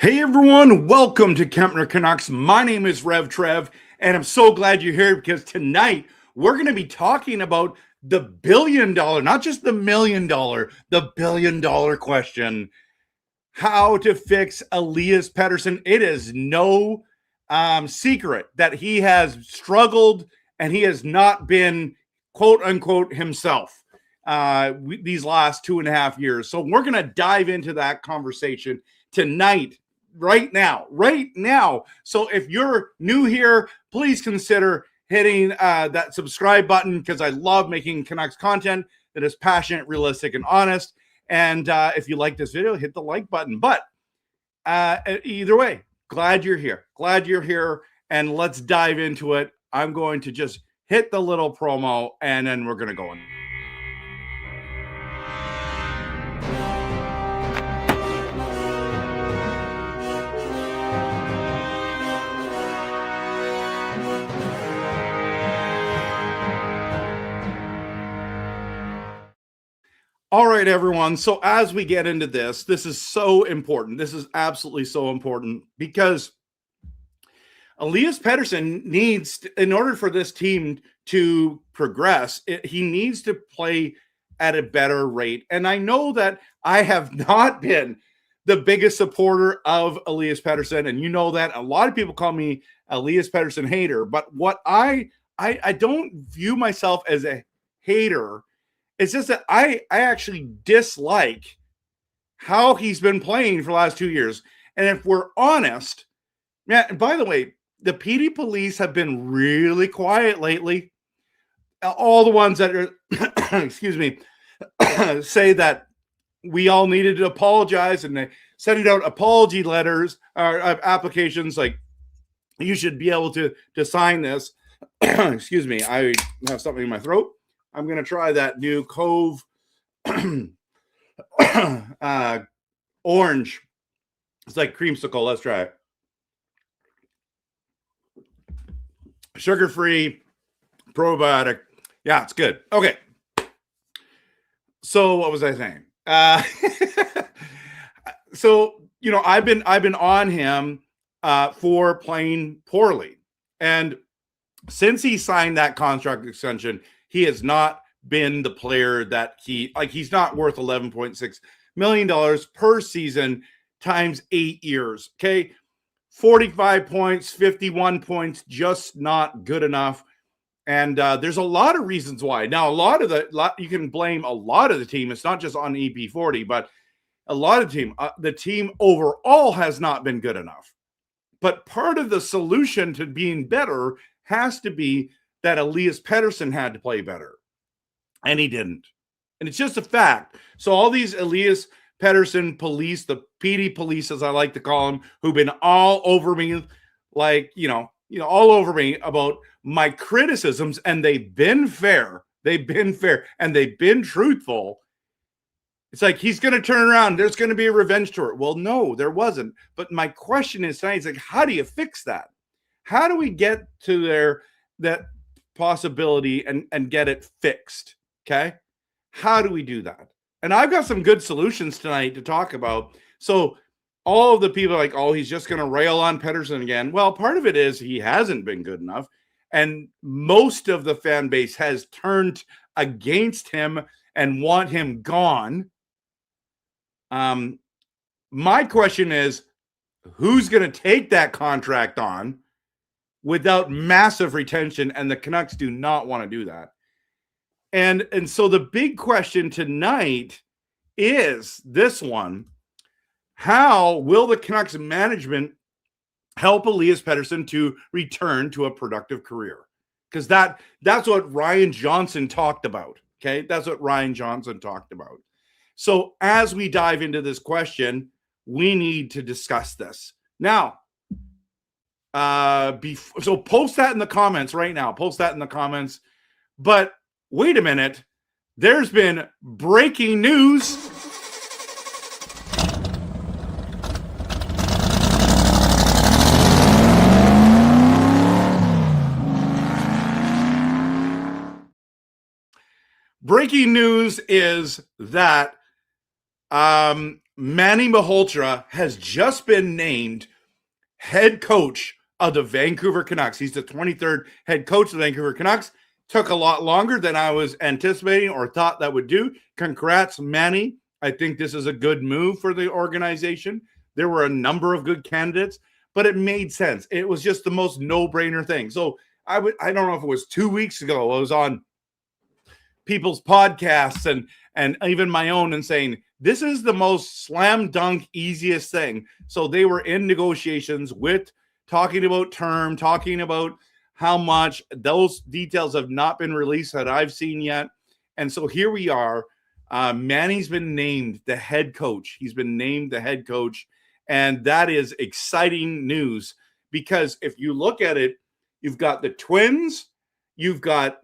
Hey everyone, welcome to Kempner Canucks. My name is RevTrev, and I'm so glad you're here because tonight we're going to be talking about the $1 billion, not just the $1 million, the $1 billion question: how to fix Elias Pettersson. It is no secret that he has struggled and he has not been quote unquote himself these last 2.5 years. So we're going to dive into that conversation tonight. Right now. So if you're new here, please consider hitting that subscribe button because I love making Canucks content that is passionate, realistic, and honest. And if you like this video, hit the like button. But either way, glad you're here. And let's dive into it. I'm going to just hit the little promo and then we're going to go in. All right, everyone. So as we get into this is so important. This is absolutely so important because Elias Pettersson needs, in order for this team to progress, he needs to play at a better rate. And I know that I have not been the biggest supporter of Elias Pettersson, and you know that a lot of people call me Elias Pettersson hater. But what I don't view myself as a hater. It's just that I actually dislike how he's been playing for the last 2 years. And if we're honest, man, and by the way, the PD police have been really quiet lately. All the ones that are, excuse me, say that we all needed to apologize and they sending out apology letters or applications like you should be able to sign this. Excuse me, I have something in my throat. I'm going to try that new Cove orange. It's like creamsicle. Let's try it. Sugar-free, probiotic. Yeah, it's good. Okay. So what was I saying? So, you know, I've been on him for playing poorly. And since he signed that contract extension, he has not been the player that he's not worth $11.6 million per season times 8 years. Okay. 45 points, 51 points, just not good enough. And there's a lot of reasons why. Now, you can blame a lot of the team. It's not just on EP40, but a lot of the team overall has not been good enough. But part of the solution to being better has to be that Elias Pettersson had to play better, and he didn't. And it's just a fact. So all these Elias Pettersson police, the PD police, as I like to call them, who've been all over me, like, you know, all over me about my criticisms, and they've been fair, and they've been truthful. It's like he's going to turn around. There's going to be a revenge tour. Well, no, there wasn't. But my question is tonight, like, how do you fix that? How do we get to that possibility and get it fixed? Okay. How do we do that? And I've got some good solutions tonight to talk about. So all of the people are like, oh, he's just going to rail on Pettersson again. Well, part of it is he hasn't been good enough. And most of the fan base has turned against him and want him gone. My question is, who's going to take that contract on without massive retention? And the Canucks do not want to do that. And so the big question tonight is this one: how will the Canucks management help Elias Pettersson to return to a productive career? Because that's what Ryan Johnson talked about. Okay, that's what Ryan Johnson talked about. So as we dive into this question, we need to discuss this now. So post that in the comments right now. Post that in the comments. But wait a minute. There's been breaking news. Breaking news is that Manny Malhotra has just been named head coach of the Vancouver Canucks. He's the 23rd head coach of the Vancouver Canucks. Took a lot longer than I was anticipating or thought that would do. Congrats, Manny. I think this is a good move for the organization. There were a number of good candidates, but it made sense. It was just the most no-brainer thing. So I don't know if it was 2 weeks ago, I was on people's podcasts and even my own and saying, this is the most slam dunk easiest thing. So they were in negotiations with talking about term, talking about how much. Those details have not been released that I've seen yet. And so here we are. Manny's been named the head coach. He's been named the head coach. And that is exciting news because if you look at it, you've got the Twins, you've got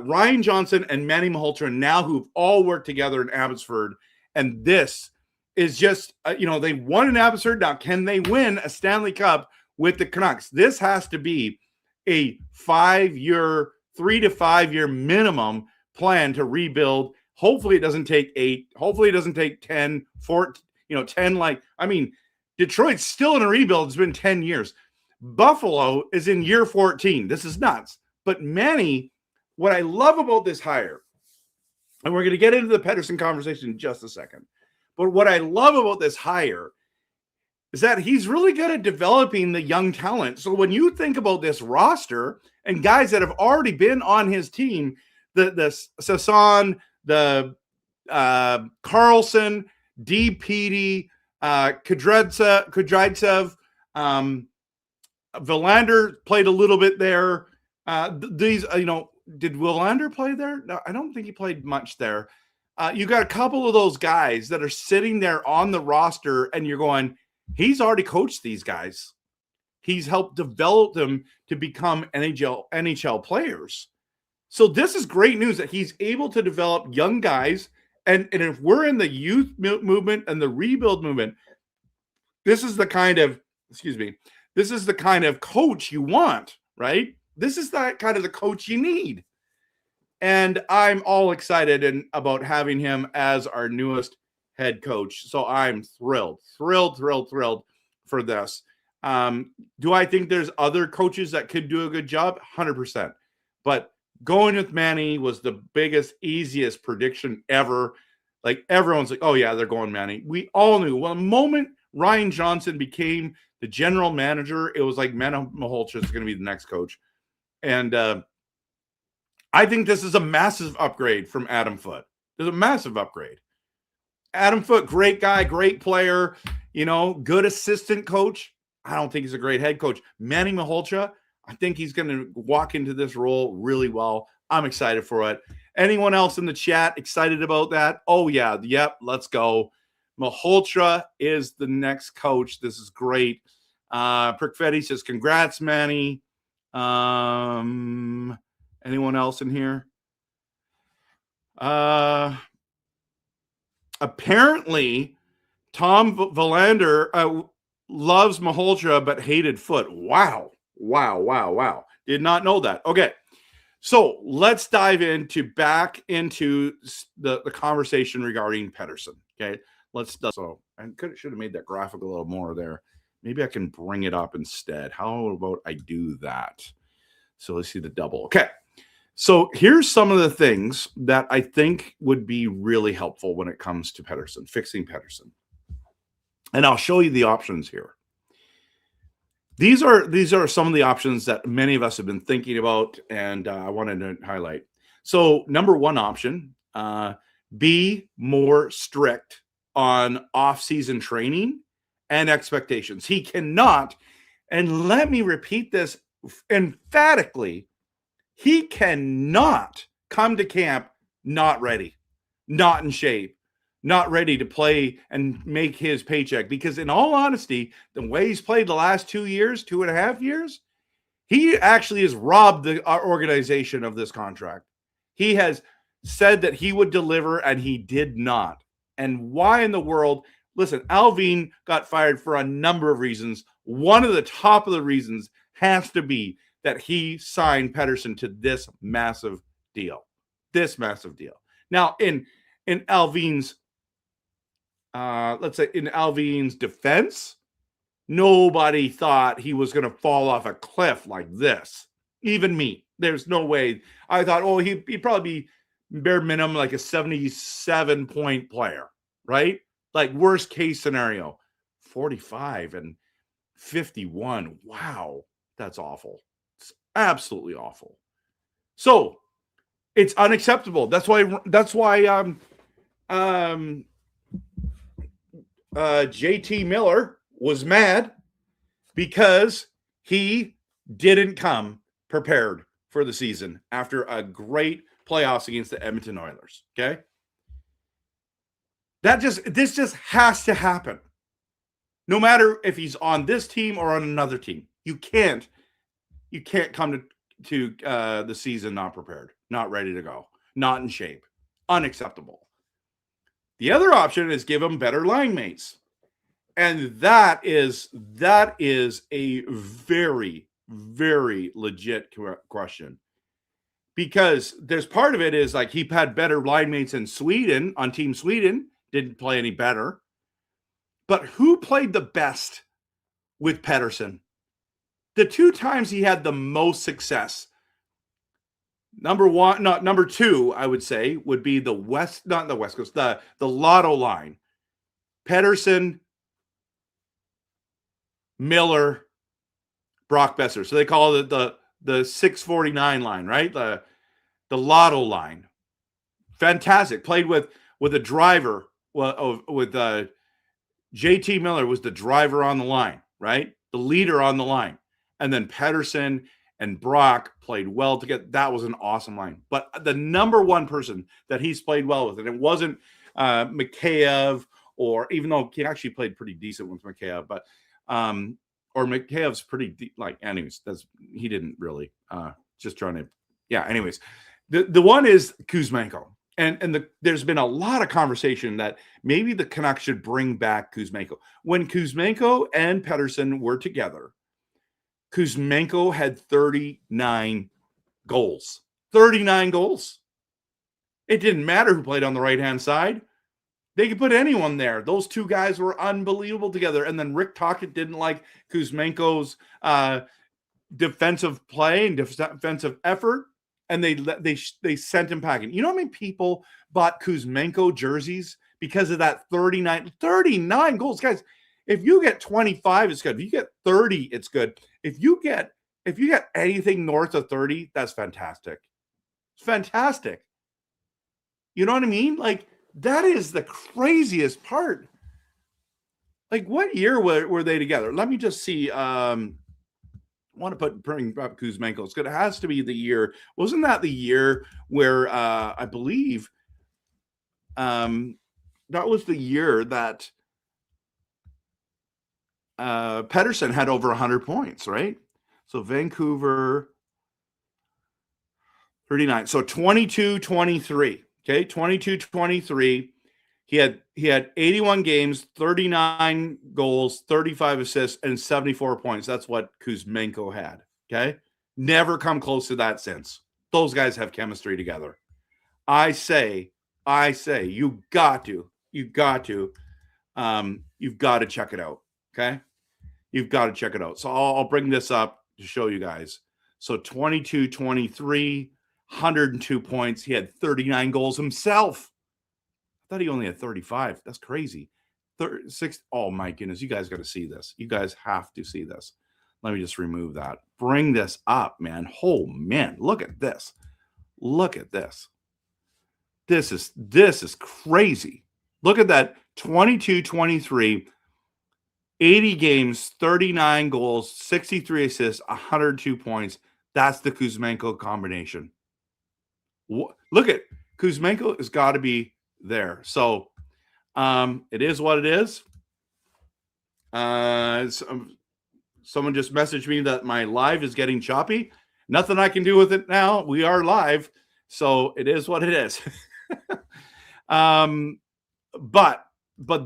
Ryan Johnson and Manny Malhotra now who've all worked together in Abbotsford. And this is just, they won in Abbotsford. Now, can they win a Stanley Cup with the Canucks? This has to be a 5-year, 3 to 5 year minimum plan to rebuild. Hopefully it doesn't take 8. Hopefully it doesn't take 10, 14, 10. Detroit's still in a rebuild. It's been 10 years. Buffalo is in year 14. This is nuts. But Manny, what I love about this hire, and we're going to get into the Pettersson conversation in just a second, but what I love about this hire is that he's really good at developing the young talent. So when you think about this roster and guys that have already been on his team, the Sasson, the Carlson, DPD, Kudryavtsev, Verlander played a little bit there. Did Verlander play there? No, I don't think he played much there. You got a couple of those guys that are sitting there on the roster, and you're going, he's already coached these guys. He's helped develop them to become NHL players. So this is great news that he's able to develop young guys. And if we're in the youth movement and the rebuild movement, this is the kind of coach you want, right? This is the kind of the coach you need. And I'm all excited about having him as our newest head coach. So I'm thrilled for this. Do I think there's other coaches that could do a good job? 100%. But going with Manny was the biggest, easiest prediction ever. Like everyone's like, oh yeah, they're going Manny. We all knew. Well, the moment Ryan Johnson became the general manager, it was like Manny Malhotra is going to be the next coach. And I think this is a massive upgrade from Adam Foote. There's a massive upgrade. Adam Foote, great guy, great player, good assistant coach. I don't think he's a great head coach. Manny Malhotra, I think he's going to walk into this role really well. I'm excited for it. Anyone else in the chat excited about that? Oh, yeah. Yep. Let's go. Malhotra is the next coach. This is great. Prickfetti says, congrats, Manny. Anyone else in here? Apparently, Tom Verlander loves Malhotra but hated Foote. Wow. Did not know that. Okay. So let's dive back into the conversation regarding Pettersson. Okay. I should have made that graphic a little more there. Maybe I can bring it up instead. How about I do that? So let's see the double. Okay. So here's some of the things that I think would be really helpful when it comes to Pettersson, fixing Pettersson. And I'll show you the options here. These are some of the options that many of us have been thinking about, and I wanted to highlight. So number one option, be more strict on off-season training and expectations. He cannot, and let me repeat this emphatically, he cannot come to camp not ready, not in shape, not ready to play and make his paycheck. Because in all honesty, the way he's played the last 2.5 years, he actually has robbed our organization of this contract. He has said that he would deliver, and he did not. And why in the world? Listen, Alvin got fired for a number of reasons. One of the top of the reasons has to be that he signed Pettersson to this massive deal. Now, in Alvin's let's say in Alvin's defense, nobody thought he was going to fall off a cliff like this. Even me. There's no way. I thought, oh, he'd probably be bare minimum like a 77-point player, right? Like worst case scenario, 45 and 51. Wow, that's awful. It's absolutely awful. So it's unacceptable. That's why JT Miller was mad because he didn't come prepared for the season after a great playoffs against the Edmonton Oilers. Okay. This just has to happen. No matter if he's on this team or on another team, you can't come to the season not prepared, not ready to go, not in shape. Unacceptable. The other option is give him better line mates. And that is a very, very legit question. Because there's part of it is like he had better line mates in Sweden, on Team Sweden, didn't play any better. But who played the best with Pettersson? The two times he had the most success. Number two, I would say, would be the West Coast, the Lotto line. Pettersson, Miller, Brock Besser. So they call it the 649 line, right? The Lotto line. Fantastic. Played with a driver. With JT Miller was the driver on the line, right? The leader on the line. And then Pettersson and Brock played well together. That was an awesome line. But the number one person that he's played well with, and it wasn't Mikheyev, or even though he actually played pretty decent with Mikheyev, but or Mikheyev's pretty anyways, he didn't really just trying to, yeah. Anyways, the one is Kuzmenko, and there's been a lot of conversation that maybe the Canucks should bring back Kuzmenko. When Kuzmenko and Pettersson were together, Kuzmenko had 39 goals. 39 goals. It didn't matter who played on the right-hand side. They could put anyone there. Those two guys were unbelievable together. And then Rick Tocchet didn't like Kuzmenko's defensive play and defensive effort, and they sent him packing. You know how many people bought Kuzmenko jerseys because of that 39 goals? Guys, if you get 25, it's good. If you get 30, it's good. If you get anything north of 30, that's fantastic. It's fantastic. You know what I mean? Like, that is the craziest part. Like, what year were they together? Let me just see. I want to bring up Kuzmenko. It has to be the year. Wasn't that the year where I believe that was the year that Pettersson had over 100 points, right? So Vancouver 39. So 22-23. Okay, 22-23. He had 81 games, 39 goals, 35 assists, and 74 points. That's what Kuzmenko had. Okay, never come close to that since. Those guys have chemistry together. I say, you've got to check it out. Okay, you've got to check it out. So I'll bring this up to show you guys. So 22-23. 102 points. He had 39 goals himself. I thought he only had 35. That's crazy. 36. Oh my goodness. You guys got to see this. You guys have to see this. Let me just remove that. Bring this up, man. Oh man. Look at this. Look at this. This is crazy. Look at that. 22-23, 80 games, 39 goals, 63 assists, 102 points. That's the Kuzmenko combination. Look at Kuzmenko has got to be there. So it is what it is. Someone just messaged me that my live is getting choppy. Nothing I can do with it now. We are live, so it is what it is. But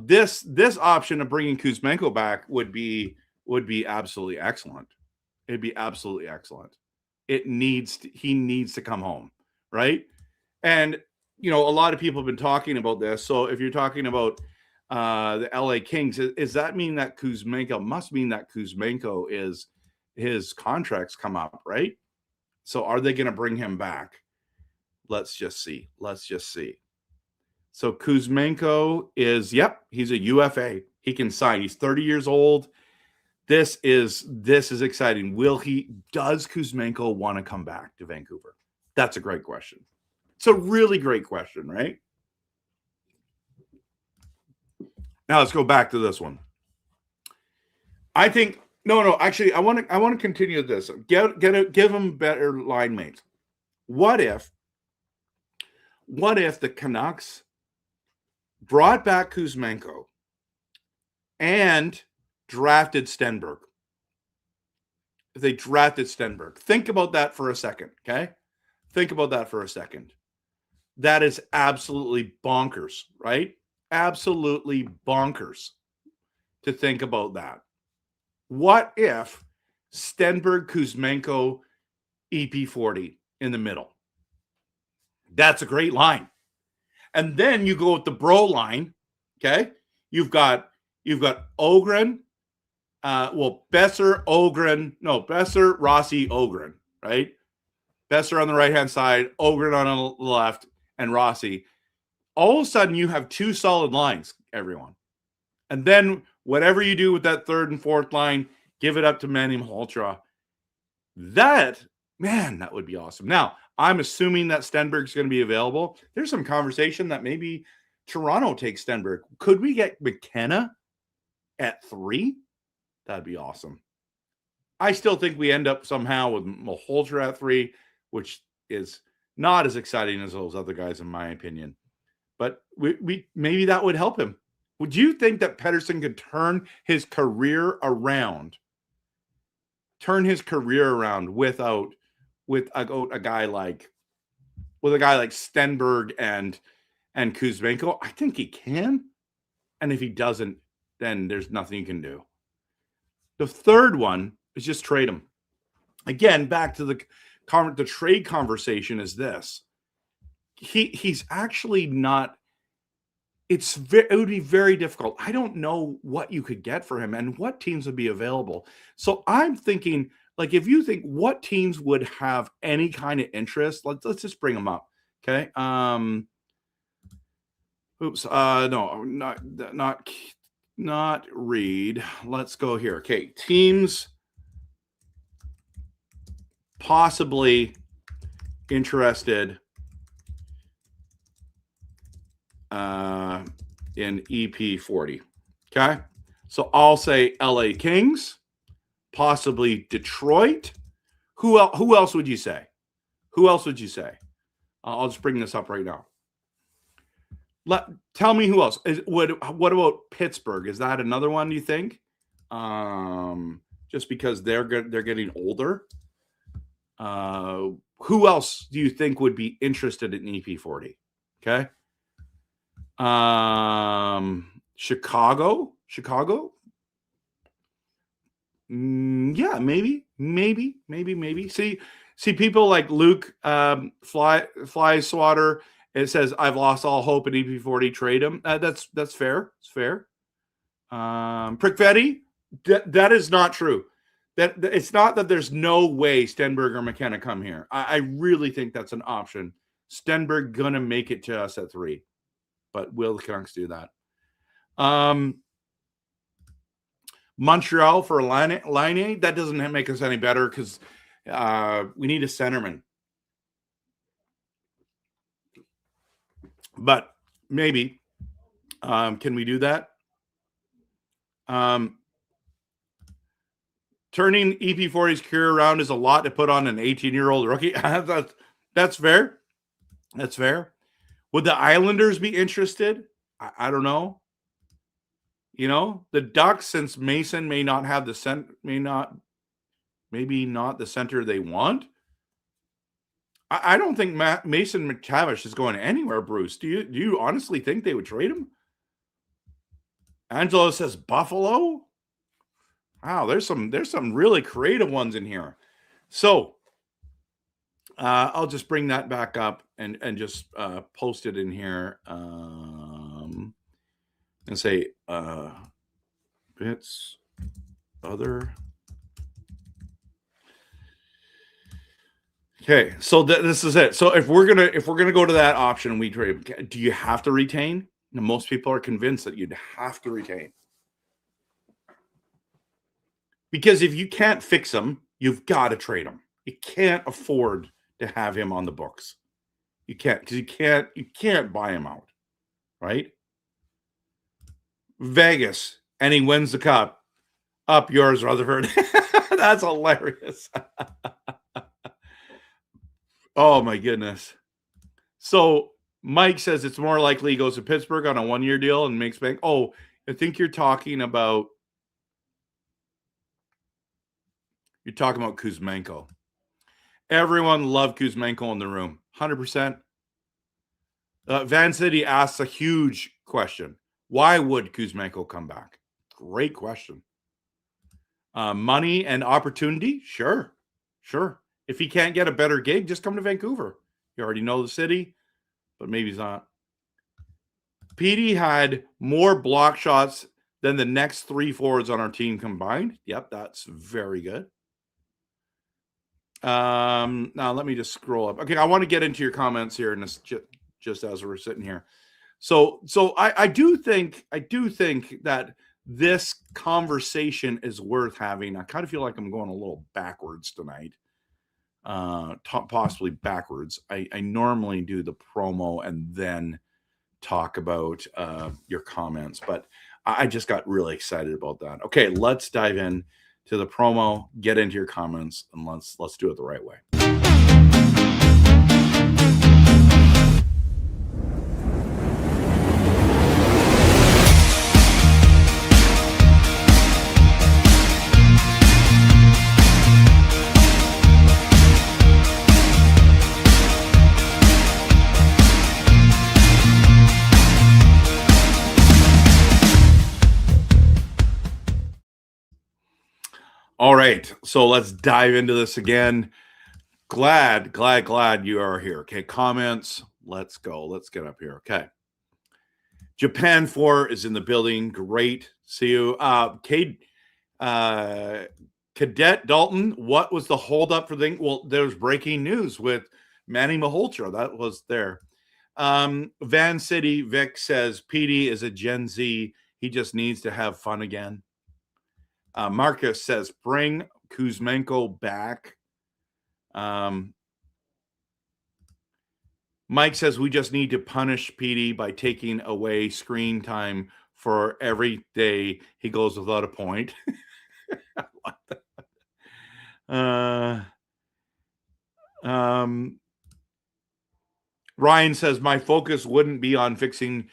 this option of bringing Kuzmenko back would be absolutely excellent. It'd be absolutely excellent. He needs to come home. Right. And, a lot of people have been talking about this. So if you're talking about the LA Kings. Is that mean that Kuzmenko must mean that Kuzmenko is his contract's come up, right? So are they going to bring him back? Let's just see. So Kuzmenko is, he's a UFA. He can sign. He's 30 years old. This is exciting. Does Kuzmenko want to come back to Vancouver? That's a great question. It's a really great question, right? Now let's go back to this one. I think actually I want to continue this. Give them better line mates. What if the Canucks brought back Kuzmenko and drafted Stenberg? If they drafted Stenberg, think about that for a second, okay? Think about that for a second. That is absolutely bonkers, right? Absolutely bonkers to think about that. What if Stenberg, Kuzmenko, EP40 in the middle? That's a great line. And then you go with the bro line, okay? You've got Ogren, Besser, Rossi, Ogren, right? Besser on the right-hand side, Ogren on the left, and Rossi. All of a sudden, you have two solid lines, everyone. And then whatever you do with that third and fourth line, give it up to Manny Malhotra. That would be awesome. Now, I'm assuming that Stenberg's going to be available. There's some conversation that maybe Toronto takes Stenberg. Could we get McKenna at 3? That'd be awesome. I still think we end up somehow with Malhotra at 3, which is not as exciting as those other guys, in my opinion. But we maybe that would help him. Would you think that Pettersson could turn his career around? With a guy like Stenberg and Kuzmenko? I think he can. And if he doesn't, then there's nothing you can do. The third one is just trade him. Again, back to the trade conversation is this. He's actually not. It would be very difficult. I don't know what you could get for him and what teams would be available. So I'm thinking, like, if you think what teams would have any kind of interest, let's just bring them up. Okay. No, not Reed. Let's go here. Okay. Teams possibly interested in EP40. Okay. So I'll say LA Kings, possibly Detroit. Who else would you say? I'll just bring this up right now. Tell me who else. What about Pittsburgh? Is that another one you think? Just because they're getting older. Who else do you think would be interested in EP40? Okay. Chicago. Yeah, maybe. See people like Luke Fly Swatter. It says, I've lost all hope in EP40, trade him. That's fair. It's fair. Prickvetti, that is not true. That it's not that there's no way Stenberg or McKenna come here. I really think that's an option. Stenberg gonna make it to us at 3. But will the Canucks do that? Montreal for Laine, that doesn't make us any better because we need a centerman. But maybe. Can we do that? Turning EP40's career around is a lot to put on an 18-year-old rookie. That's fair. That's fair. Would the Islanders be interested? I don't know. You know, the Ducks, since Mason may not have the maybe not the center they want. I don't think Mason McTavish is going anywhere, Bruce. Do you honestly think they would trade him? Angelo says Buffalo. Wow, there's some really creative ones in here. So I'll just bring that back up and just post it in here. and say bits other. Okay, so this is it. So if we're gonna go to that option and we trade, do you have to retain? And most people are convinced that you'd have to retain, because if you can't fix him, you've got to trade him. You can't afford to have him on the books. You can't, because you can't buy him out, right? Vegas, and he wins the cup. Up yours, Rutherford. That's hilarious. Oh my goodness. So Mike says it's more likely he goes to Pittsburgh on a 1-year deal and makes bank. Oh, I think you're talking about Kuzmenko. Everyone loved Kuzmenko in the room. 100%. Van City asks a huge question. Why would Kuzmenko come back? Great question. Money and opportunity? Sure. If he can't get a better gig, just come to Vancouver. You already know the city, but maybe he's not. Petey had more block shots than the next 3 forwards on our team combined. Yep, that's very good. Now let me just scroll up. Okay, I want to get into your comments here, and just as we're sitting here. So I do think that this conversation is worth having. I kind of feel like I'm going a little backwards tonight. Possibly backwards. I normally do the promo and then talk about your comments, but I just got really excited about that. Okay, let's dive in to the promo, get into your comments, and let's do it the right way. All right, so let's dive into this again. Glad you are here. Okay, comments. Let's go. Let's get up here. Okay. Japan 4 is in the building. Great. See you. Cadet Dalton, what was the holdup for the? Well, there's breaking news with Manny Malhotra. That was there. Van City Vic says Petey is a Gen Z. He just needs to have fun again. Marcus says, bring Kuzmenko back. Mike says, we just need to punish Petey by taking away screen time for every day he goes without a point. Ryan says, my focus wouldn't be on fixing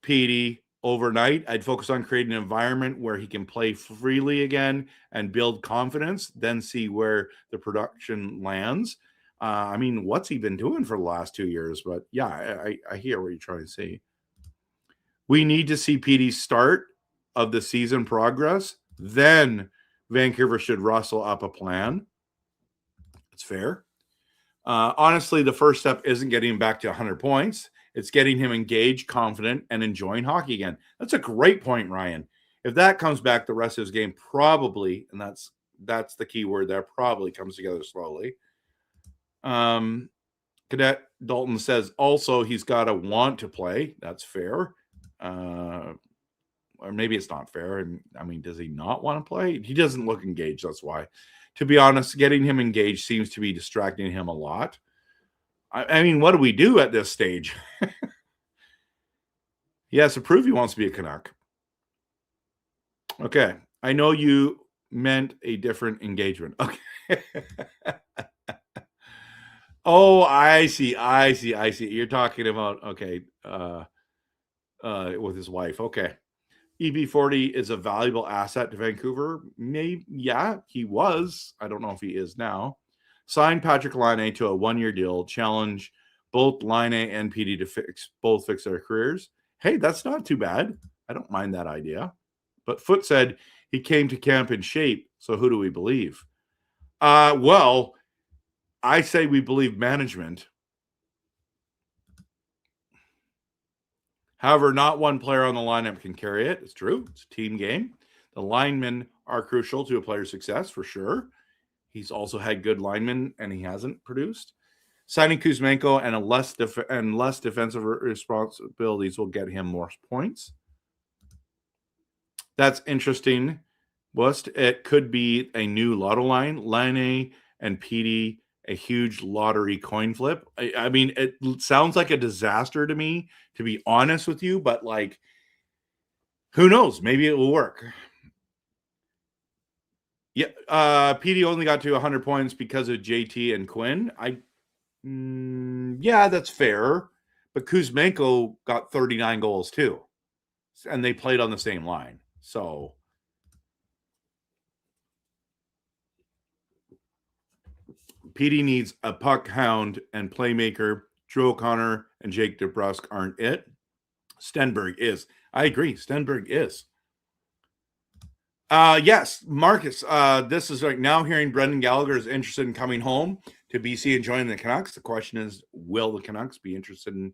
Petey overnight. I'd focus on creating an environment where he can play freely again and build confidence, then see where the production lands. I mean, what's he been doing for the last 2 years? But yeah, I hear what you're trying to say. We need to see Petey's start of the season progress. Then Vancouver should rustle up a plan. It's fair. Honestly, the first step isn't getting him back to 100 points. It's getting him engaged, confident, and enjoying hockey again. That's a great point, Ryan. If that comes back, the rest of his game probably, and that's the key word there, probably comes together slowly. Cadet Dalton says also he's got to want to play. That's fair. Or maybe it's not fair. And I mean, does he not want to play? He doesn't look engaged. That's why. To be honest, getting him engaged seems to be distracting him a lot. I mean, what do we do at this stage? He has to prove he wants to be a Canuck. Okay. I know you meant a different engagement. Okay. Oh, I see. You're talking about, okay, with his wife. Okay. EB40 is a valuable asset to Vancouver. Maybe, yeah, he was. I don't know if he is now. Sign Patrick Laine to a 1-year deal. Challenge both Laine and Petey to fix their careers. Hey, that's not too bad. I don't mind that idea. But Foot said he came to camp in shape. So who do we believe? Well, I say we believe management. However, not one player on the lineup can carry it. It's true. It's a team game. The linemen are crucial to a player's success for sure. He's also had good linemen, and he hasn't produced. Signing Kuzmenko and less defensive responsibilities will get him more points. That's interesting. It could be a new lotto line. Line A and PD, a huge lottery coin flip. I mean, it sounds like a disaster to me, to be honest with you, but like, who knows? Maybe it will work. Yeah, PD only got to 100 points because of JT and Quinn. Yeah, that's fair. But Kuzmenko got 39 goals too, and they played on the same line. So PD needs a puck hound and playmaker. Drew O'Connor and Jake DeBrusk aren't it. Stenberg is. I agree. Stenberg is. Yes, Marcus. This is like now hearing Brendan Gallagher is interested in coming home to BC and joining the Canucks. The question is, will the Canucks be interested in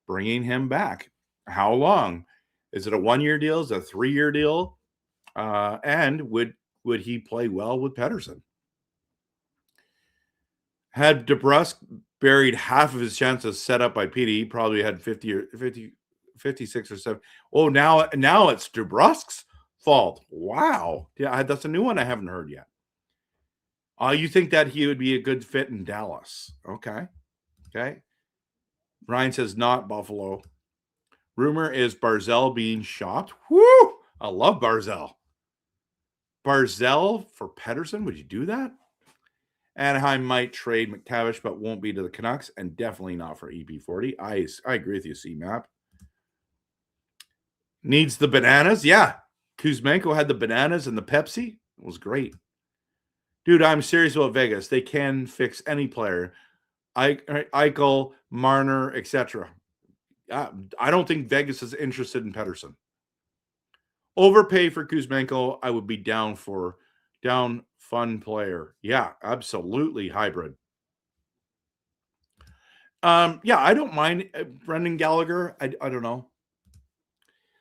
bringing him back? How long? Is it a 1-year deal? Is it a 3-year deal? And would he play well with Pettersson? Had DeBrusk buried half of his chances set up by PD, he probably had 56 or 7. Oh, now it's DeBrusk's fault. Wow. Yeah, that's a new one I haven't heard yet. You think that he would be a good fit in Dallas? Okay. Ryan says not Buffalo. Rumor is Barzell being shopped. Woo! I love Barzell. Barzell for Pettersson? Would you do that? Anaheim might trade McTavish, but won't be to the Canucks, and definitely not for EP40. I agree with you, C-Map. Needs the bananas? Yeah. Kuzmenko had the bananas and the Pepsi. It was great. Dude, I'm serious about Vegas. They can fix any player. Eichel, Marner, etc. I don't think Vegas is interested in Pettersson. Overpay for Kuzmenko, I would be down fun player. Yeah, absolutely hybrid. Yeah, I don't mind Brendan Gallagher. I don't know.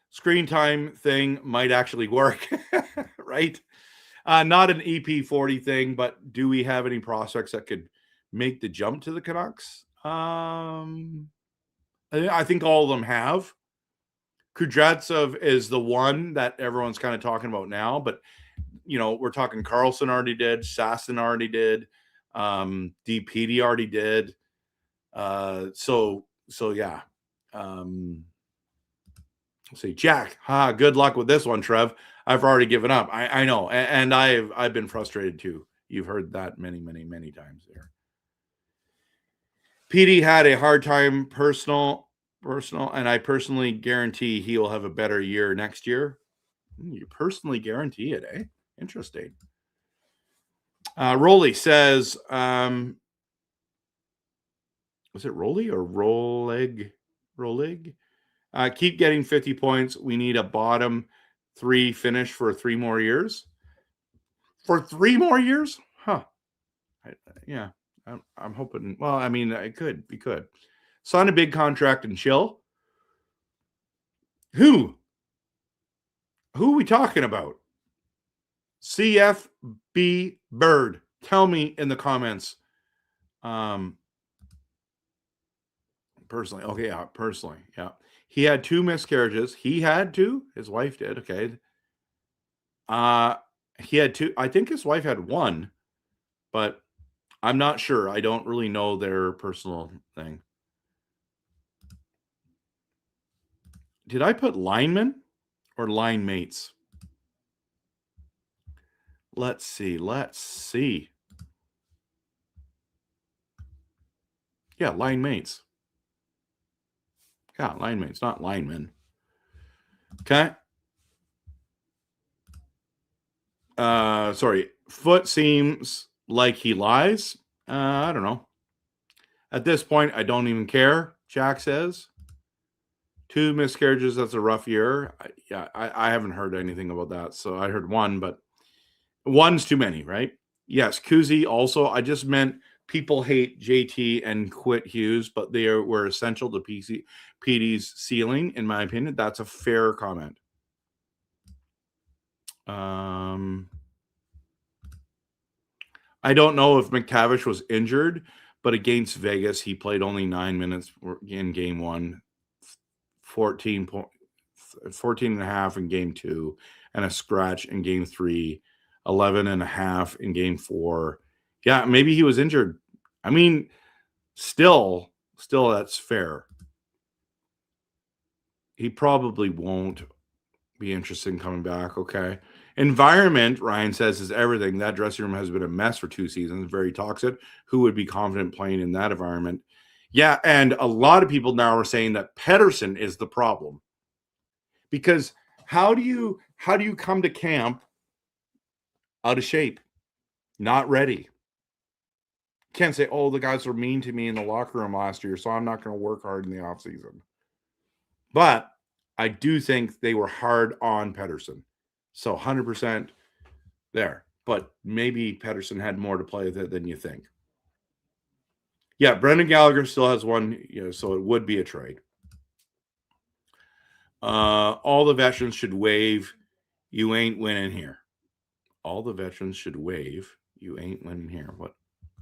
Screen time thing might actually work, right? Not an EP40 thing, but do we have any prospects that could make the jump to the Canucks? I think all of them have. Kudryavtsev is the one that everyone's kind of talking about now, but we're talking Carlson already did, Sasson already did, DPD already did. So yeah. Say Jack, good luck with this one, Trev. I've already given up. I know, and I've been frustrated too. You've heard that many times there. PD had a hard time personal, and I personally guarantee he will have a better year next year. You personally guarantee it, eh? Interesting. Rolly says, was it Rolly or Rolig? Keep getting 50 points. We need a bottom 3 finish for 3 more years. For 3 more years? Huh. Yeah. I'm hoping. Well, I mean, we could. Sign a big contract and chill. Who are we talking about? CFB Bird. Tell me in the comments. Personally. Okay, yeah, personally. Yeah. He had 2 miscarriages. He had 2. His wife did. Okay. He had 2. I think his wife had 1, but I'm not sure. I don't really know their personal thing. Did I put linemen or line mates? Let's see. Yeah, line mates. Yeah, line mates, not linemen. Okay. Sorry. Foot seems like he lies. I don't know. At this point, I don't even care, Jack says. 2 miscarriages, that's a rough year. I haven't heard anything about that. So I heard 1, but 1's too many, right? Yes, Kuzi also. I just meant people hate JT and quit Hughes, but they were essential to PD's ceiling, in my opinion. That's a fair comment. I don't know if McTavish was injured, but against Vegas, he played only 9 minutes in game 1, 14 and a half in game 2, and a scratch in game 3, 11 and a half in game 4. Yeah, maybe he was injured. I mean, still that's fair. He probably won't be interested in coming back. Okay. Environment, Ryan says, is everything. That dressing room has been a mess for 2 seasons, very toxic. Who would be confident playing in that environment? Yeah, and a lot of people now are saying that Pettersson is the problem. Because how do you come to camp out of shape, not ready? Can't say, oh, the guys were mean to me in the locker room last year, so I'm not going to work hard in the offseason. But I do think they were hard on Pettersson. So 100% there. But maybe Pettersson had more to play with it than you think. Yeah, Brendan Gallagher still has one, so it would be a trade. All the veterans should wave. You ain't winning here. All the veterans should wave. You ain't winning here. What?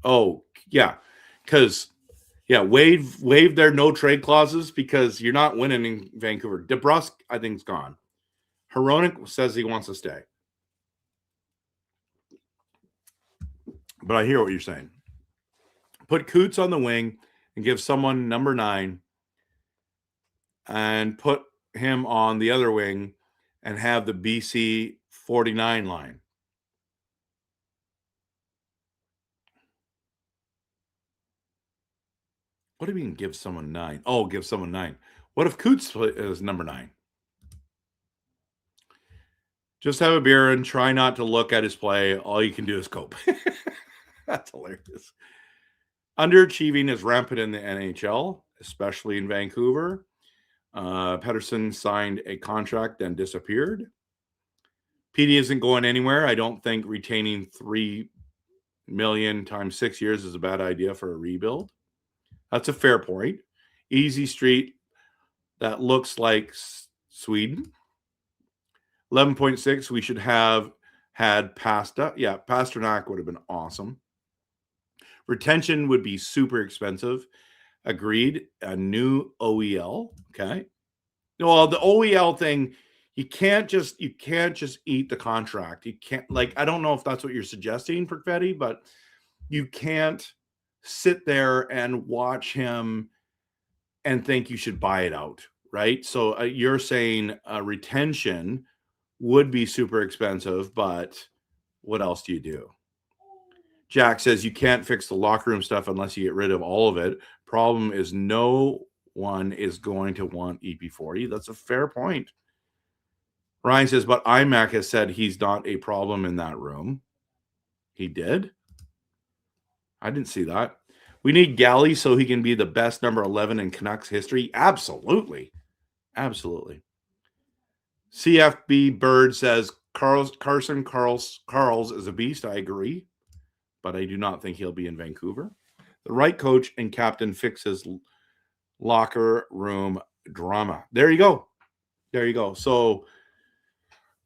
Oh, yeah. Because, waive their no trade clauses because you're not winning in Vancouver. DeBrusk, I think, is gone. Hronek says he wants to stay. But I hear what you're saying. Put Coots on the wing and give someone number 9 and put him on the other wing and have the BC 49 line. What do you mean give someone 9? Oh, give someone 9. What if Coots is number 9? Just have a beer and try not to look at his play. All you can do is cope. That's hilarious. Underachieving is rampant in the NHL, especially in Vancouver. Pettersson signed a contract, then disappeared. PD isn't going anywhere. I don't think retaining $3 million times 6 years is a bad idea for a rebuild. That's a fair point. Easy street. That looks like Sweden. 11.6. We should have had Pasta. Yeah, Pasternak would have been awesome. Retention would be super expensive. Agreed. A new OEL. Okay. Well, the OEL thing, you can't just eat the contract. You can't, I don't know if that's what you're suggesting, Perfetti, but you can't sit there and watch him and think you should buy it out, right? So you're saying retention would be super expensive, but what else do you do? Jack says you can't fix the locker room stuff unless you get rid of all of it. Problem is no one is going to want EP40. That's a fair point. Ryan says, but IMAC has said he's not a problem in that room. He did? I didn't see that. We need Galley so he can be the best number 11 in Canucks history. Absolutely. Absolutely. CFB Bird says Carson Carls is a beast. I agree. But I do not think he'll be in Vancouver. The right coach and captain fixes locker room drama. There you go. There you go. So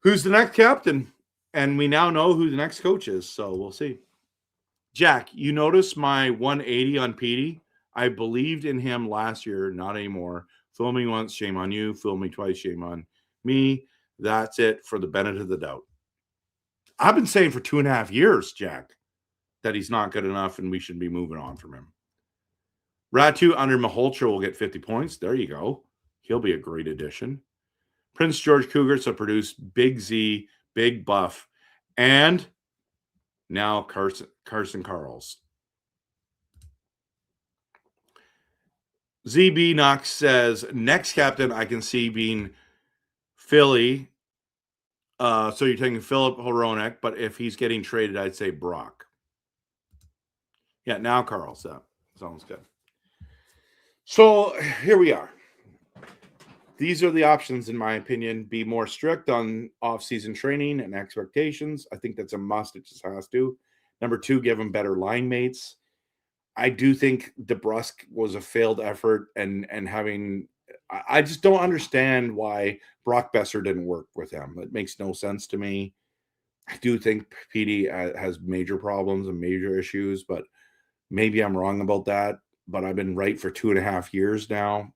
who's the next captain? And we now know who the next coach is. So we'll see. Jack, you notice my 180 on Petey? I believed in him last year, not anymore. Fool me once, shame on you. Fool me twice, shame on me. That's it for the benefit of the doubt. I've been saying for 2.5 years, Jack, that he's not good enough and we should be moving on from him. Ratu under Maholtra will get 50 points. There you go. He'll be a great addition. Prince George Cougars have produced Big Z, Big Buff, and now Carson Carls. ZB Knox says, next captain I can see being Philly. So you're taking Philip Hronek, but if he's getting traded, I'd say Brock. Yeah, now Carl's up. Sounds good. So here we are. These are the options, in my opinion. Be more strict on off-season training and expectations. I think that's a must. It just has to. Number 2, give them better line mates. I do think DeBrusk was a failed effort, and having I just don't understand why Brock Besser didn't work with him. It makes no sense to me. I do think PD has major problems and major issues, but maybe I'm wrong about that. But I've been right for 2.5 years now.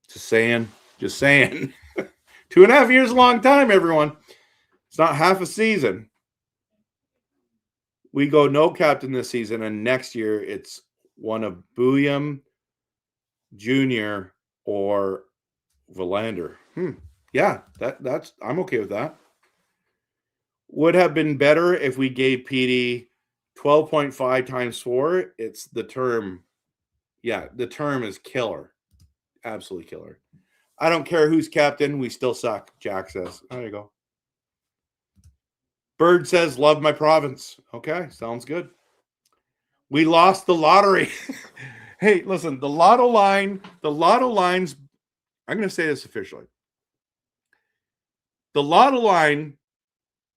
Just saying. 2.5 years is a long time, everyone. It's not half a season. We go no captain this season, and next year it's one of Bouillon, Jr. or Verlander. Yeah, that's I'm okay with that. Would have been better if we gave PD 12.5 times 4. It's the term. Yeah, the term is killer. Absolutely killer. I don't care who's captain. We still suck, Jack says. There you go. Bird says, love my province. Okay, sounds good. We lost the lottery. Hey, listen, the lotto lines, I'm going to say this officially. The lotto line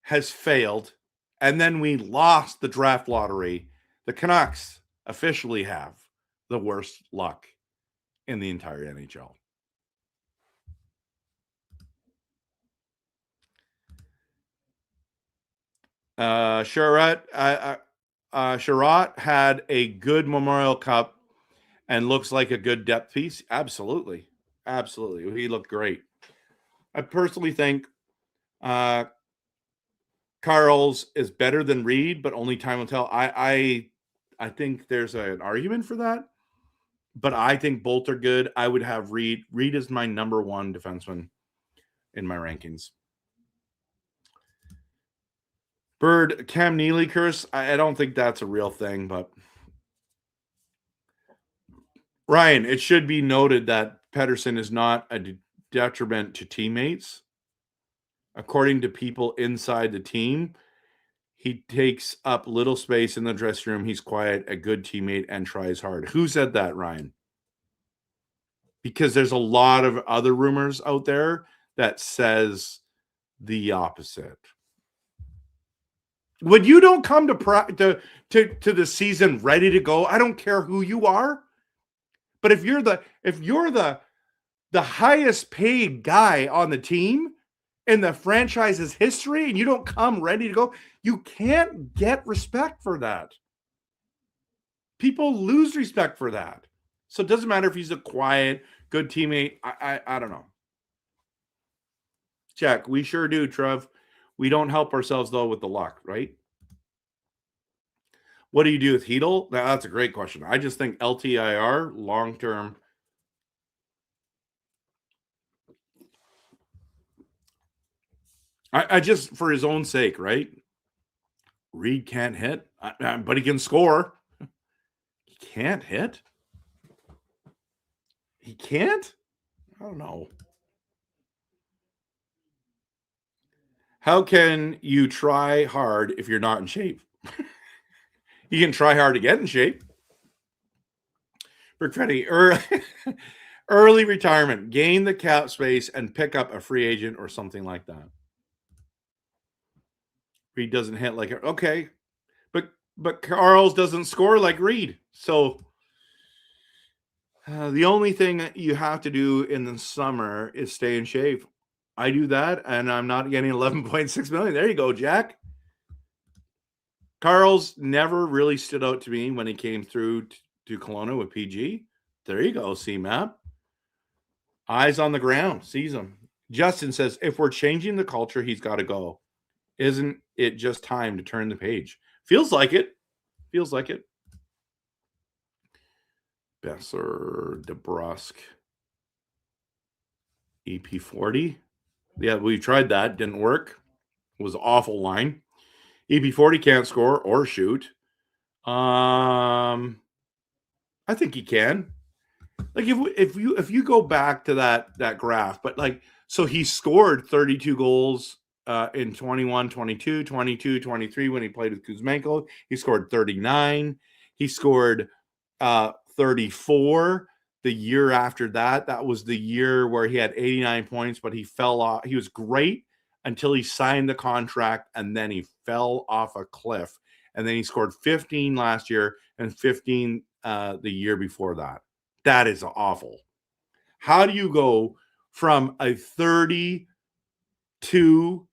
has failed, and then we lost the draft lottery. The Canucks officially have the worst luck in the entire NHL. Sherratt had a good Memorial Cup and looks like a good depth piece. Absolutely. He looked great. I personally think Carl's is better than Reed, but only time will tell. I think there's an argument for that, but I think both are good. I would have Reed. Reed is my number one defenseman in my rankings. Bird, Cam Neely curse. I don't think that's a real thing, but Ryan, it should be noted that Pettersson is not a detriment to teammates. According to people inside the team, he takes up little space in the dressing room. He's quiet, a good teammate, and tries hard. Who said that, Ryan? Because there's a lot of other rumors out there that says the opposite. When you don't come to the season ready to go, I don't care who you are. But if you're the highest paid guy on the team in the franchise's history and you don't come ready to go, you can't get respect for that. People lose respect for that. So it doesn't matter if he's a quiet, good teammate. I don't know. Jack, we sure do, Trev. We don't help ourselves, though, with the luck, right? What do you do with Hedel? That's a great question. I just think LTIR, long-term. I just, for his own sake, right? Reed can't hit, but he can score. He can't hit? He can't? I don't know. How can you try hard if you're not in shape? You can try hard to get in shape. Brickfetti, early retirement, gain the cap space and pick up a free agent or something like that. Reed doesn't hit like it. Okay. But Carls doesn't score like Reed. So the only thing you have to do in the summer is stay in shape. I do that, and I'm not getting 11.6 million. There you go, Jack. Carl's never really stood out to me when he came through to Kelowna with PG. There you go, CMAP. Eyes on the ground, sees him. Justin says, if we're changing the culture, he's got to go. Isn't it just time to turn the page? Feels like it. Besser, DeBrusk, EP40. Yeah, we tried that. Didn't work. It was an awful line. EP40 can't score or shoot. I think he can. Like if you go back to that graph, but like so he scored 32 goals in 21, 22, 22, 23 when he played with Kuzmenko. He scored 39. He scored 34 the year after that. That was the year where he had 89 points, but he fell off. He was great until he signed the contract, and then he fell off a cliff. and then he scored 15 last year and 15 the year before that. That is awful. How do you go from a 32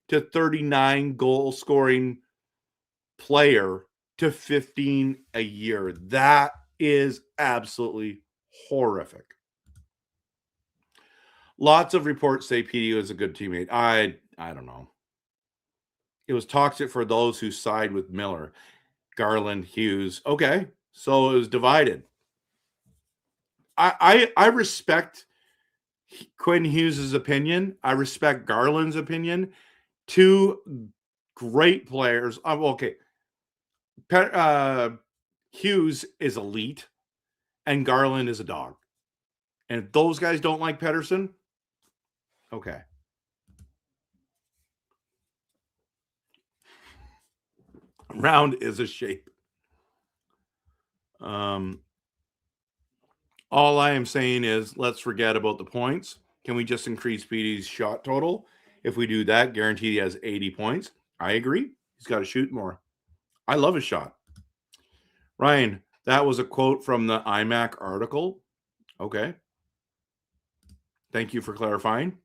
to 39 goal scoring player to 15 a year? That is absolutely horrific. Lots of reports say PD was a good teammate. I don't know. It was toxic for those who side with Miller, Garland, Hughes. Okay, so it was divided. I respect Quinn Hughes' opinion. I respect Garland's opinion. Two great players. Okay. Hughes is elite, and Garland is a dog. And if those guys don't like Pettersson, okay. Round is a shape. All I am saying is let's forget about the points. Can we just increase PD's shot total? If we do that, guarantee he has 80 points. I agree. He's got to shoot more. I love his shot. Ryan, that was a quote from the iMac article. Okay. Thank you for clarifying.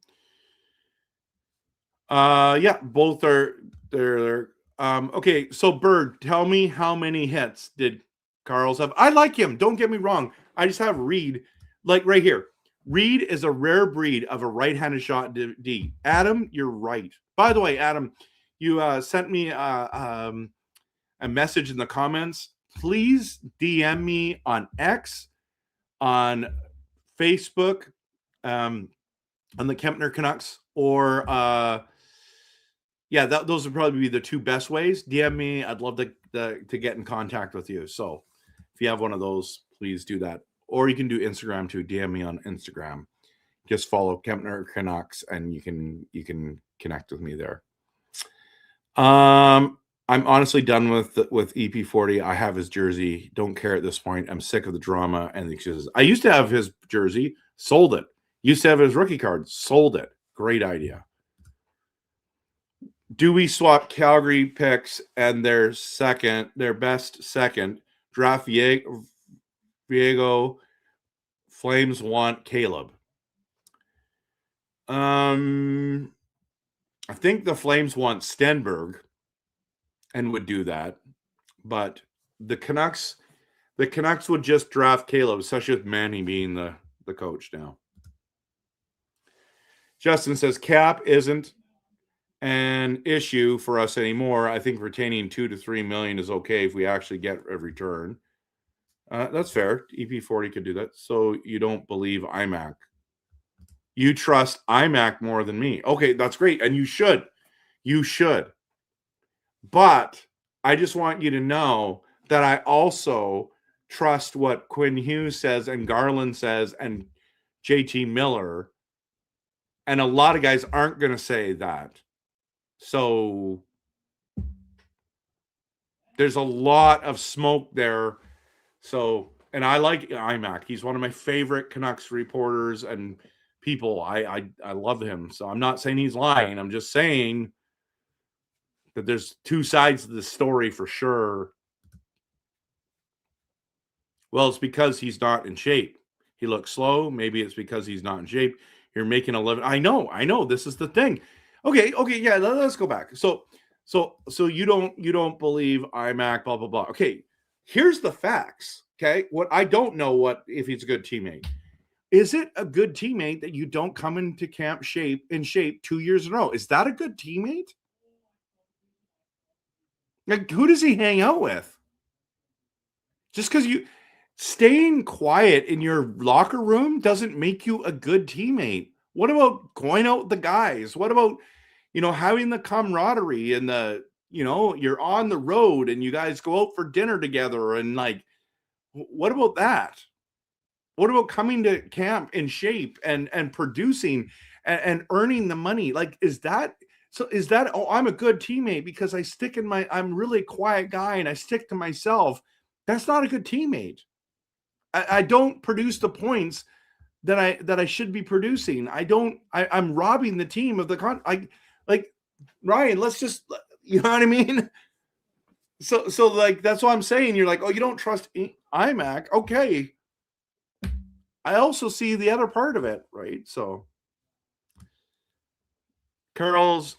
Yeah, both are they're okay. So Bird, tell me how many hits did Carl's have? I like him. Don't get me wrong. I just have Reed, like right here. Reed is a rare breed of a right-handed shot D. Adam, you're right. By the way, Adam, you sent me a message in the comments. Please DM me on X, on Facebook, on the Kempner Canucks, or yeah, those would probably be the two best ways. DM me. I'd love to get in contact with you. So if you have one of those, please do that. Or you can do Instagram too. DM me on Instagram. Just follow Kempner Canucks, and you can connect with me there. I'm honestly done with EP40. I have his jersey. Don't care at this point. I'm sick of the drama and the excuses. I used to have his jersey. Sold it. Used to have his rookie card. Sold it. Great idea. Do we swap Calgary picks and their best second, draft Viego? Flames want Caleb. I think the Flames want Stenberg and would do that, but the Canucks would just draft Caleb, especially with Manny being the coach now. Justin says cap isn't an issue for us anymore. I think retaining $2 to $3 million is okay if we actually get a return. That's fair. EP40 could do that. So you don't believe iMac. You trust iMac more than me. Okay, that's great. And you should. You should. But I just want you to know that I also trust what Quinn Hughes says and Garland says and JT Miller. And a lot of guys aren't going to say that. So there's a lot of smoke there. So, and I like iMac. He's one of my favorite Canucks reporters and people. I love him. So I'm not saying he's lying. I'm just saying that there's two sides to the story for sure. Well, it's because he's not in shape. He looks slow. Maybe it's because he's not in shape. You're making a living. I know. This is the thing. Okay, yeah, let's go back. So you don't believe iMac, blah, blah, blah. Okay, here's the facts. Okay, what I don't know if he's a good teammate. Is it a good teammate that you don't come into camp in shape 2 years in a row? Is that a good teammate? Like, who does he hang out with? Just because you staying quiet in your locker room doesn't make you a good teammate. What about going out with the guys? What about, having the camaraderie and you're on the road and you guys go out for dinner together and like, what about that? What about coming to camp in shape and producing and earning the money? Like, is that, oh, I'm a good teammate because I'm really a quiet guy and I stick to myself. That's not a good teammate. I don't produce the points that I should be producing. I'm robbing the team of the like Ryan, let's just, you know what I mean? So like that's what I'm saying. You're like, oh, you don't trust iMac. Okay. I also see the other part of it, right? So Carl's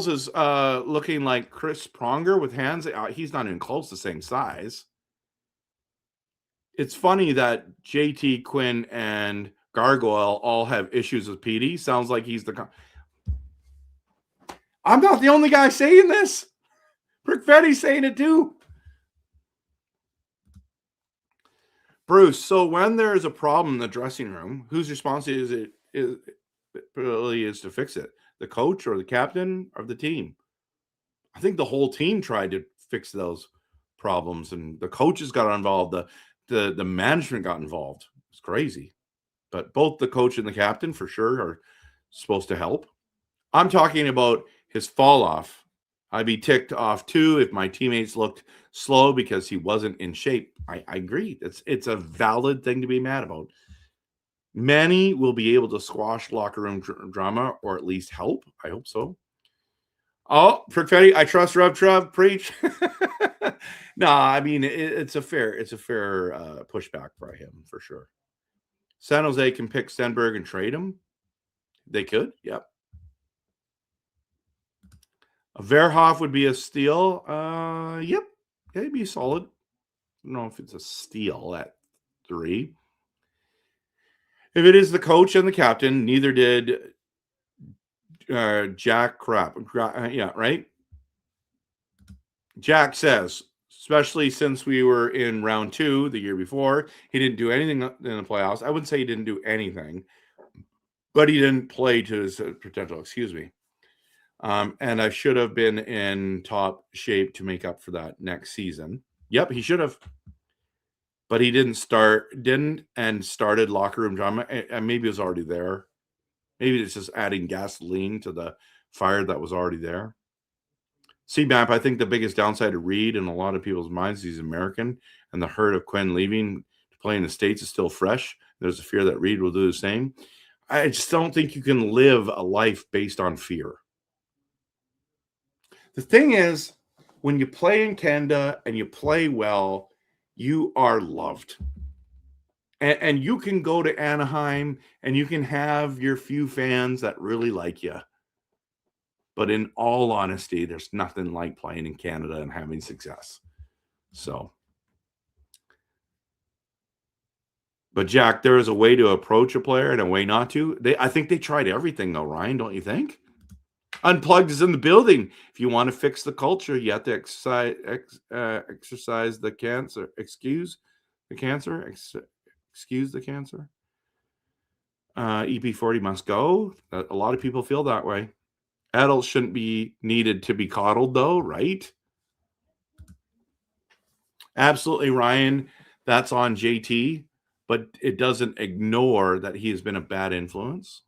is looking like Chris Pronger with hands. He's not even close to the same size. It's funny that JT, Quinn, and Gargoyle all have issues with PD. Sounds like he's the. I'm not the only guy saying this. Brickfetti's saying it too. Bruce, so when there is a problem in the dressing room, whose responsibility is to fix it? The coach or the captain of the team? I think the whole team tried to fix those problems, and the coaches got involved. The management got involved. It's crazy. But both the coach and the captain for sure are supposed to help. I'm talking about his fall off. I'd be ticked off too if my teammates looked slow because he wasn't in shape. I agree. It's a valid thing to be mad about. Many will be able to squash locker room drama or at least help. I hope so. Oh, Perfetti, I trust RevTrev. Preach. No, I mean it's a fair pushback for him for sure. San Jose can pick Stenberg and trade him. They could, yep. A Verhoff would be a steal. Yep, it'd be solid. I don't know if it's a steal at 3. If it is the coach and the captain, neither did Jack Crap. Yeah, right. Jack says, especially since we were in round 2 the year before, he didn't do anything in the playoffs. I wouldn't say he didn't do anything, but he didn't play to his potential. Excuse me. And I should have been in top shape to make up for that next season. Yep, he should have. But he didn't and started locker room drama. And maybe it was already there. Maybe it's just adding gasoline to the fire that was already there. CMAP, I think the biggest downside to Reed in a lot of people's minds, he's American, and the hurt of Quinn leaving to play in the States is still fresh. There's a fear that Reed will do the same. I just don't think you can live a life based on fear. The thing is, when you play in Canada and you play well, you are loved. And you can go to Anaheim and you can have your few fans that really like you. But in all honesty, there's nothing like playing in Canada and having success. So, but Jack, there is a way to approach a player and a way not to. I think they tried everything though, Ryan, don't you think? Unplugged is in the building. If you want to fix the culture, you have to exercise the cancer. Excuse the cancer. Excuse the cancer. EP40 must go. A lot of people feel that way. Adults shouldn't be needed to be coddled, though, right? Absolutely, Ryan. That's on JT, but it doesn't ignore that he has been a bad influence.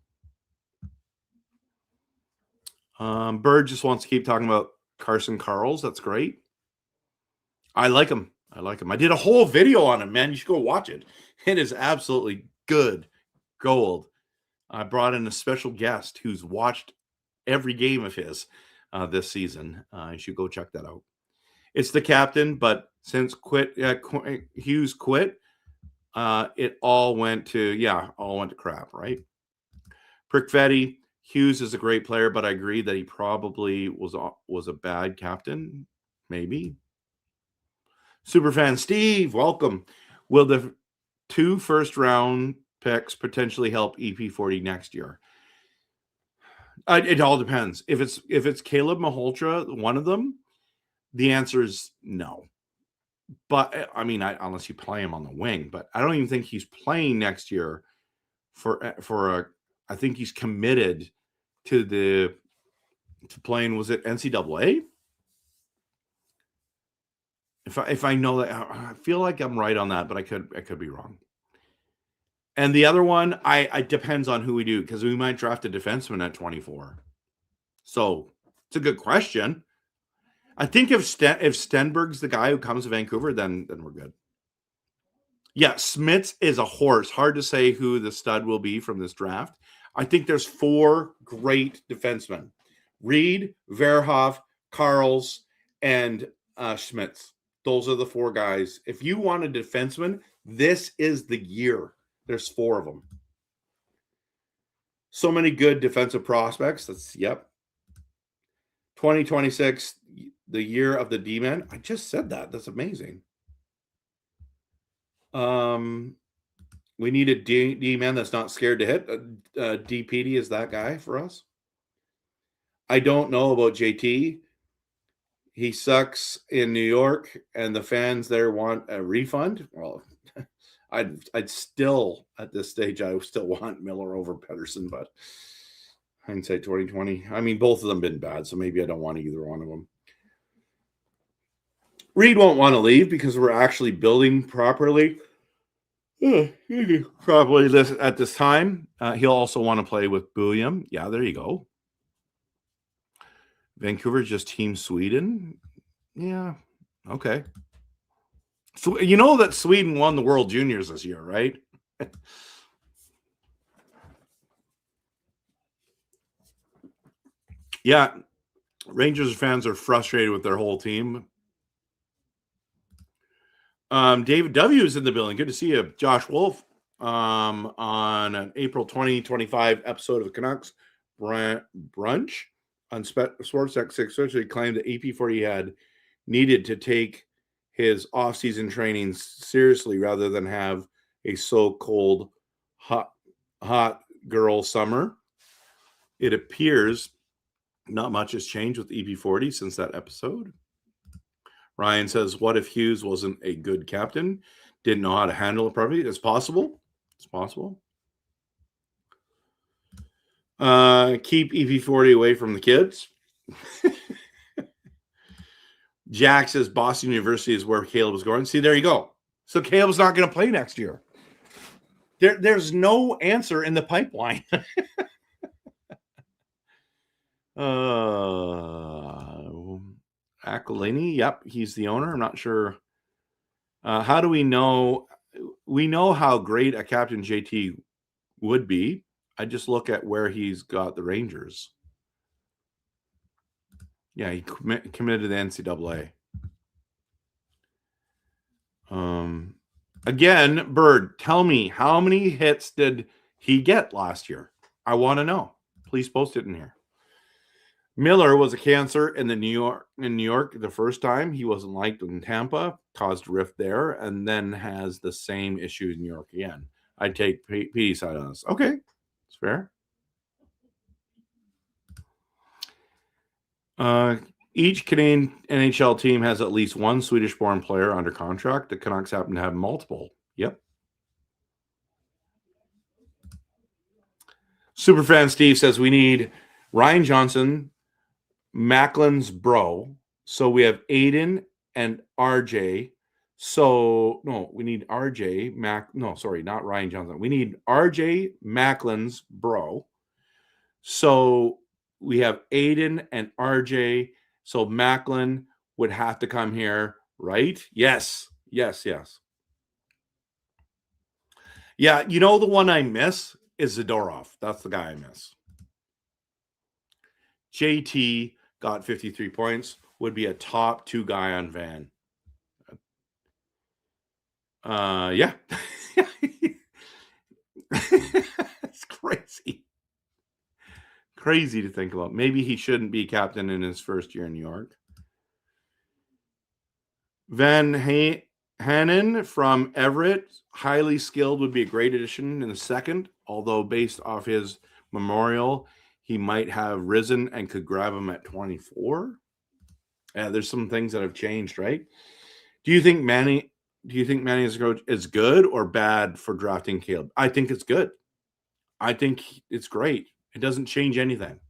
Bird just wants to keep talking about Carson Karls. That's great. I like him. I did a whole video on him, man. You should go watch it. It is absolutely good gold. I brought in a special guest who's watched every game of his this season. You should go check that out. It's the captain, but since Hughes quit, it all went to crap, right? Prickvetti, Hughes is a great player, but I agree that he probably was a bad captain, maybe. Superfan Steve, welcome. Will the 2 first-round picks potentially help EP40 next year? It all depends. If it's Caleb Malhotra, one of them, the answer is no. But I mean, unless you play him on the wing, but I don't even think he's playing next year I think he's committed to playing. Was it NCAA? If I know that, I feel like I'm right on that, but I could be wrong. And the other one, I depends on who we do, because we might draft a defenseman at 24. So it's a good question. I think if Stenberg's the guy who comes to Vancouver, then we're good. Yeah, Smits is a horse. Hard to say who the stud will be from this draft. I think there's 4 great defensemen: Reed, Verhoff, Karls, and Schmitz. Those are the 4 guys. If you want a defenseman, this is the year. There's 4 of them. So many good defensive prospects. That's, yep. 2026, the year of the D-man. I just said that. That's amazing. We need a D-man that's not scared to hit. DPD is that guy for us. I don't know about JT. He sucks in New York, and the fans there want a refund. Well, I'd still, at this stage, I still want Miller over Pettersson, but hindsight 2020. I mean, both of them been bad, so maybe I don't want either one of them. Reed won't want to leave because we're actually building properly. Probably at this time. He'll also want to play with Bulliam. Yeah, there you go. Vancouver just Team Sweden. Yeah, okay. So you know that Sweden won the World Juniors this year, right? Yeah, Rangers fans are frustrated with their whole team. David W is in the building. Good to see you. Josh Wolf on an April 2025 episode of Canucks Brunch on Sportsnet 6 claimed that AP40 had needed to take his off-season training seriously rather than have a so-called hot girl summer. It appears not much has changed with EP40 since that episode. Ryan says, what if Hughes wasn't a good captain? Didn't know how to handle it properly? It's possible. It's possible. Keep EP40 away from the kids. Jack says Boston University is where Caleb is going. See, there you go. So Caleb's not going to play next year. There's no answer in the pipeline. Aquilini, yep, he's the owner. I'm not sure. How do we know? We know how great a Captain JT would be. I just look at where he's got the Rangers. Yeah, he committed to the NCAA. Again, Bird, tell me, how many hits did he get last year? I want to know. Please post it in here. Miller was a cancer in New York the first time. He wasn't liked in Tampa, caused a rift there, and then has the same issue in New York again. I'd take Petey's side on this. Okay, it's fair. Each Canadian NHL team has at least one Swedish-born player under contract. The Canucks happen to have multiple. Yep. Superfan Steve says we need Ryan Johnson, Macklin's bro. So we have Aiden and RJ. So, no, we need RJ, not Ryan Johnson. We need RJ Macklin's bro. So we have Aiden and RJ. So Macklin would have to come here, right? Yes. Yeah, you know the one I miss is Zadorov. That's the guy I miss. JT got 53 points, would be a top 2 guy on Van. Yeah. It's crazy. Crazy to think about. Maybe he shouldn't be captain in his first year in New York. Van Hanen from Everett, highly skilled, would be a great addition in the second, although based off his memorial, he might have risen and could grab him at 24. There's some things that have changed, right? Do you think Manny is good or bad for drafting Caleb? I think it's good. I think it's great. It doesn't change anything.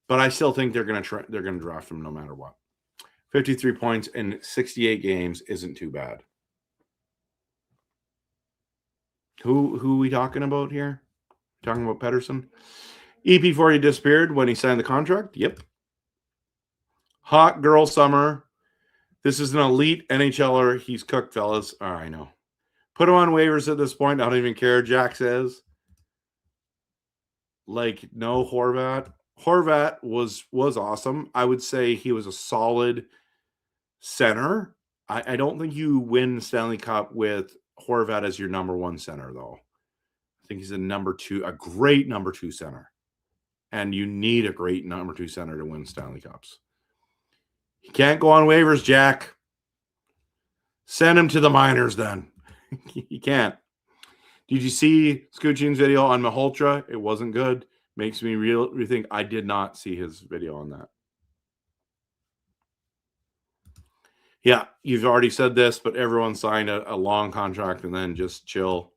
But I still think they're going to draft him no matter what. 53 points in 68 games isn't too bad. Who are we talking about here? Talking about Pettersson? EP40 disappeared when he signed the contract? Yep. Hot girl summer. This is an elite NHLer. He's cooked, fellas. Oh, I know. Put him on waivers at this point. I don't even care, Jack says. Like, no Horvat. Horvat was awesome. I would say he was a solid Center, I don't think you win Stanley Cup with Horvat as your number one center, though. I think he's a great number two center. And you need a great number two center to win Stanley Cups. He can't go on waivers, Jack. Send him to the minors then. He can't. Did you see Scoochin's video on Malhotra? It wasn't good. Makes me rethink. I did not see his video on that. Yeah, you've already said this, but everyone signed a long contract and then just chill.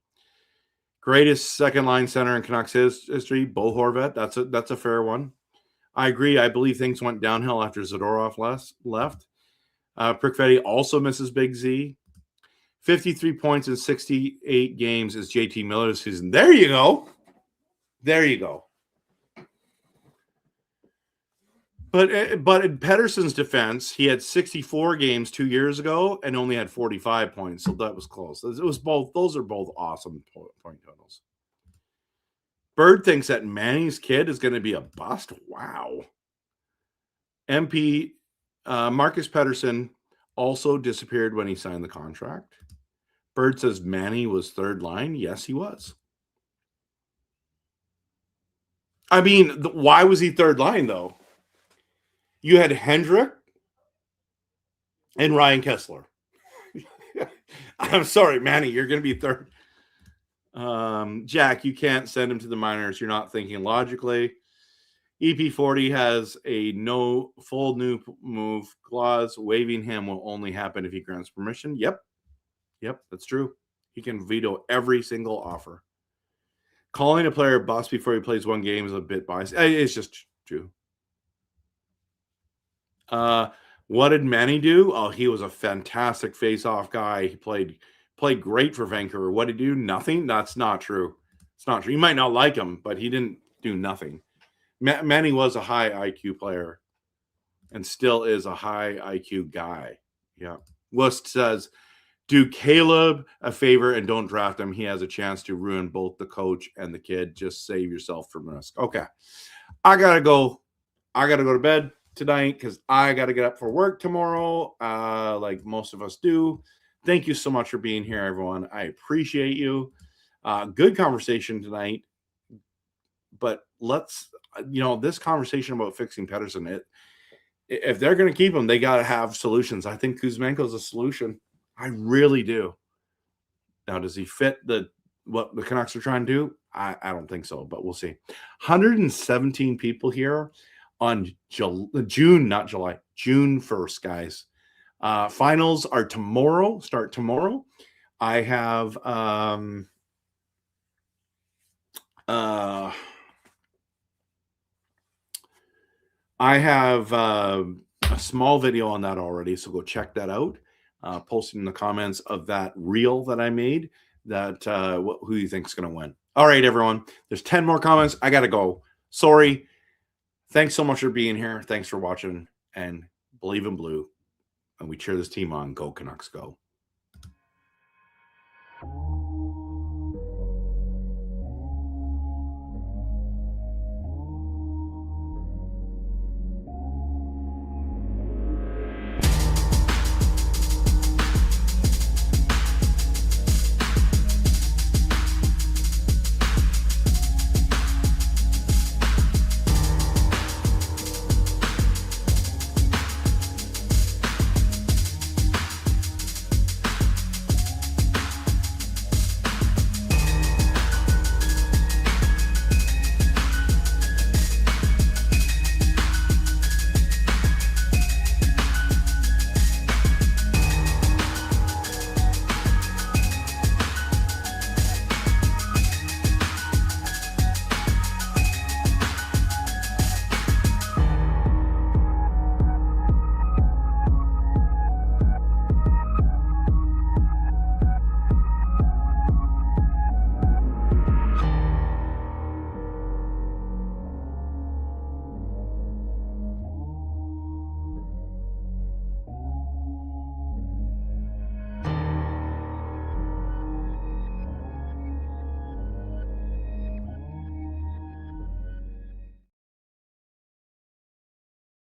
Greatest second-line center in Canucks history, Bo Horvat. That's a fair one. I agree. I believe things went downhill after Zadorov left. Prickfetti also misses Big Z. 53 points in 68 games is JT Miller's season. There you go. There you go. But in Pettersson's defense, he had 64 games 2 years ago and only had 45 points, so that was close. It was both; those are both awesome point totals. Bird thinks that Manny's kid is going to be a bust. Wow. MP Marcus Pettersson also disappeared when he signed the contract. Bird says Manny was third line. Yes, he was. I mean, why was he third line though? You had Hendrick and Ryan Kessler. I'm sorry, Manny, you're going to be third. Jack, you can't send him to the minors. You're not thinking logically. EP40 has a no full new move clause. Waiving him will only happen if he grants permission. Yep, that's true. He can veto every single offer. Calling a player bust before he plays one game is a bit biased. It's just true. What did Manny do? Oh, he was a fantastic face-off guy. He played great for Vancouver. What did he do? Nothing? That's not true. It's not true. You might not like him, but he didn't do nothing. Manny was a high IQ player and still is a high IQ guy. Yeah. West says, do Caleb a favor and don't draft him. He has a chance to ruin both the coach and the kid. Just save yourself from risk. Okay. I got to go to bed tonight because I got to get up for work tomorrow, like most of us do. Thank you so much for being here, everyone. I appreciate you. Good conversation tonight. But let's, this conversation about fixing Pettersson, if they're going to keep him, they got to have solutions. I think Kuzmenko's a solution. I really do. Now, does he fit what the Canucks are trying to do? I don't think so, but we'll see. 117 people here on June 1st, guys. Finals are tomorrow, start tomorrow. I have a small video on that already, so go check that out. Posting in the comments of that reel that I made that who you think is going to win. All right, everyone. There's 10 more comments. I got to go. Sorry. Thanks so much for being here. Thanks for watching, and believe in blue. And we cheer this team on. Go Canucks, go.